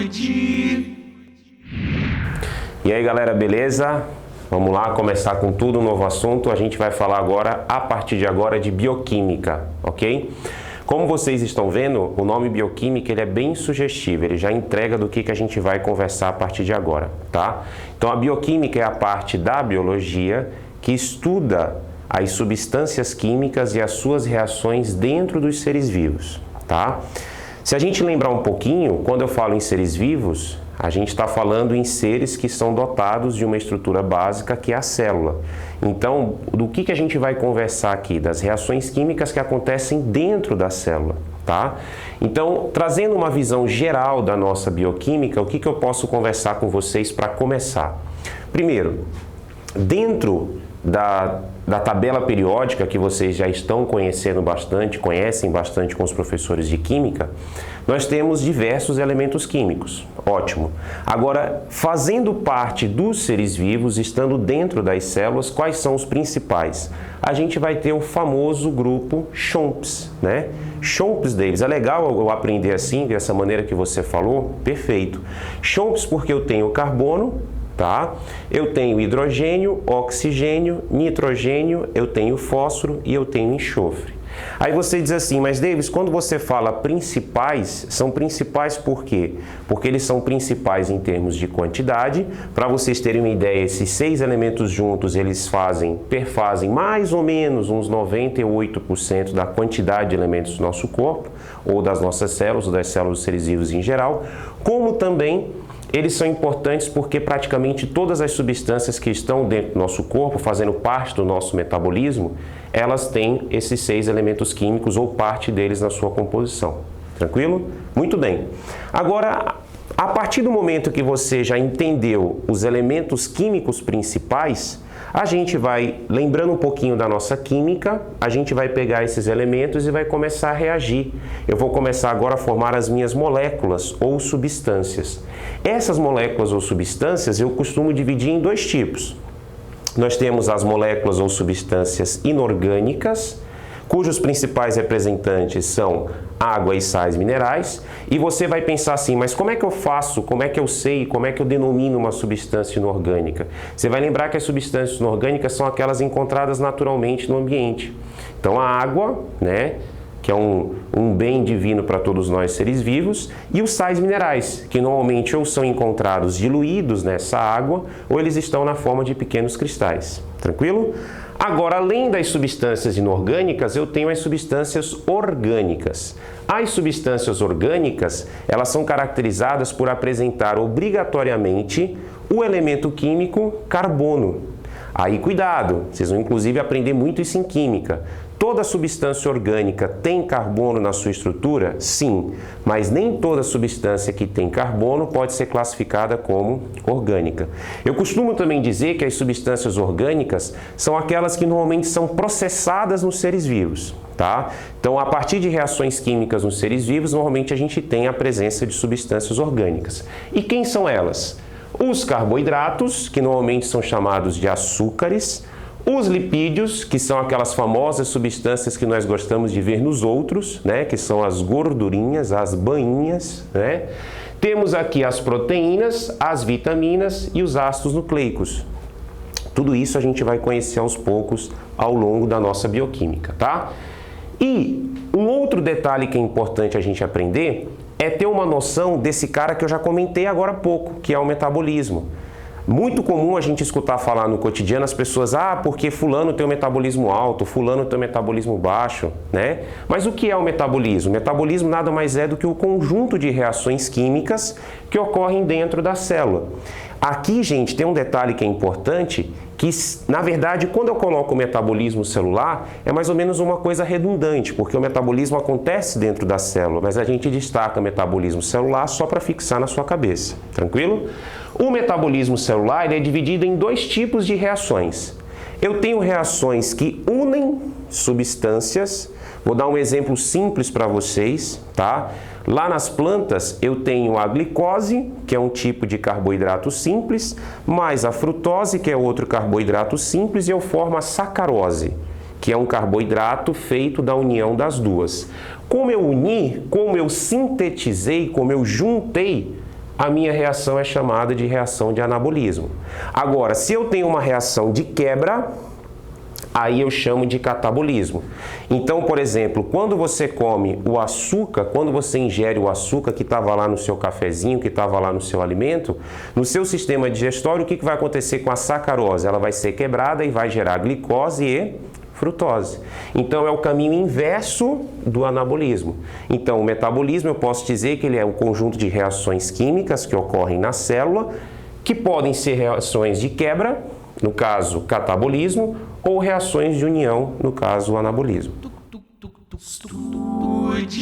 Saúde. E aí galera, beleza? Vamos lá começar com tudo, um novo assunto. A gente vai falar agora, a partir de agora, de bioquímica, ok? Como vocês estão vendo, o nome bioquímica ele é bem sugestivo, ele já entrega do que a gente vai conversar a partir de agora, tá? Então a bioquímica é a parte da biologia que estuda as substâncias químicas e as suas reações dentro dos seres vivos, tá? Se a gente lembrar um pouquinho, quando eu falo em seres vivos, a gente está falando em seres que são dotados de uma estrutura básica que é a célula. Então, do que a gente vai conversar aqui? Das reações químicas que acontecem dentro da célula, tá? Então, trazendo uma visão geral da nossa bioquímica, o que eu posso conversar com vocês para começar? Primeiro, dentro da tabela periódica que vocês já estão conhecendo bastante, conhecem bastante com os professores de química, nós temos diversos elementos químicos. Ótimo. Agora, fazendo parte dos seres vivos, estando dentro das células, quais são os principais? A gente vai ter o famoso grupo Chomps, né? Chomps deles. É legal eu aprender assim, dessa maneira que você falou? Perfeito. Chomps porque eu tenho carbono, tá? Eu tenho hidrogênio, oxigênio, nitrogênio, eu tenho fósforo e eu tenho enxofre. Aí você diz assim, mas Davis, quando você fala principais, são principais por quê? Porque eles são principais em termos de quantidade. Para vocês terem uma ideia, esses 6 elementos juntos, eles perfazem mais ou menos uns 98% da quantidade de elementos do nosso corpo, ou das nossas células, ou das células dos seres vivos em geral, como também eles são importantes porque praticamente todas as substâncias que estão dentro do nosso corpo, fazendo parte do nosso metabolismo, elas têm esses 6 elementos químicos ou parte deles na sua composição. Tranquilo? Muito bem. Agora, a partir do momento que você já entendeu os elementos químicos principais, a gente vai, lembrando um pouquinho da nossa química, a gente vai pegar esses elementos e vai começar a reagir. Eu vou começar agora a formar as minhas moléculas ou substâncias. Essas moléculas ou substâncias eu costumo dividir em 2 tipos. Nós temos as moléculas ou substâncias inorgânicas, cujos principais representantes são água e sais minerais, e você vai pensar assim, mas como é que eu faço, como é que eu sei, como é que eu denomino uma substância inorgânica? Você vai lembrar que as substâncias inorgânicas são aquelas encontradas naturalmente no ambiente. Então a água, né, que é um bem divino para todos nós seres vivos, e os sais minerais, que normalmente ou são encontrados diluídos nessa água, ou eles estão na forma de pequenos cristais. Tranquilo? Agora, além das substâncias inorgânicas, eu tenho as substâncias orgânicas. As substâncias orgânicas, elas são caracterizadas por apresentar obrigatoriamente o elemento químico carbono. Aí, cuidado, vocês vão inclusive aprender muito isso em química. Toda substância orgânica tem carbono na sua estrutura? Sim, mas nem toda substância que tem carbono pode ser classificada como orgânica. Eu costumo também dizer que as substâncias orgânicas são aquelas que normalmente são processadas nos seres vivos, tá? Então, a partir de reações químicas nos seres vivos, normalmente a gente tem a presença de substâncias orgânicas. E quem são elas? Os carboidratos, que normalmente são chamados de açúcares, os lipídios, que são aquelas famosas substâncias que nós gostamos de ver nos outros, né, que são as gordurinhas, as bainhas, né? Temos aqui as proteínas, as vitaminas e os ácidos nucleicos. Tudo isso a gente vai conhecer aos poucos ao longo da nossa bioquímica, tá? E um outro detalhe que é importante a gente aprender é ter uma noção desse cara que eu já comentei agora há pouco, que é o metabolismo. Muito comum a gente escutar falar no cotidiano as pessoas, porque fulano tem um metabolismo alto, fulano tem um metabolismo baixo, né? Mas o que é o metabolismo? O metabolismo nada mais é do que o conjunto de reações químicas que ocorrem dentro da célula. Aqui, gente, tem um detalhe que é importante, que, na verdade, quando eu coloco o metabolismo celular, é mais ou menos uma coisa redundante, porque o metabolismo acontece dentro da célula, mas a gente destaca o metabolismo celular só para fixar na sua cabeça, tranquilo? O metabolismo celular ele é dividido em 2 tipos de reações. Eu tenho reações que unem substâncias. Vou dar um exemplo simples para vocês, tá? Lá nas plantas eu tenho a glicose, que é um tipo de carboidrato simples, mais a frutose, que é outro carboidrato simples, e eu formo a sacarose, que é um carboidrato feito da união das duas. Como eu uni, como eu sintetizei, como eu juntei a minha reação é chamada de reação de anabolismo. Agora, se eu tenho uma reação de quebra, aí eu chamo de catabolismo. Então, por exemplo, quando você come o açúcar, quando você ingere o açúcar que estava lá no seu cafezinho, que estava lá no seu alimento, no seu sistema digestório, o que vai acontecer com a sacarose? Ela vai ser quebrada e vai gerar glicose e frutose. Então, é o caminho inverso do anabolismo. Então, o metabolismo, eu posso dizer que ele é um conjunto de reações químicas que ocorrem na célula, que podem ser reações de quebra, no caso, catabolismo, ou reações de união, no caso, anabolismo. Estude.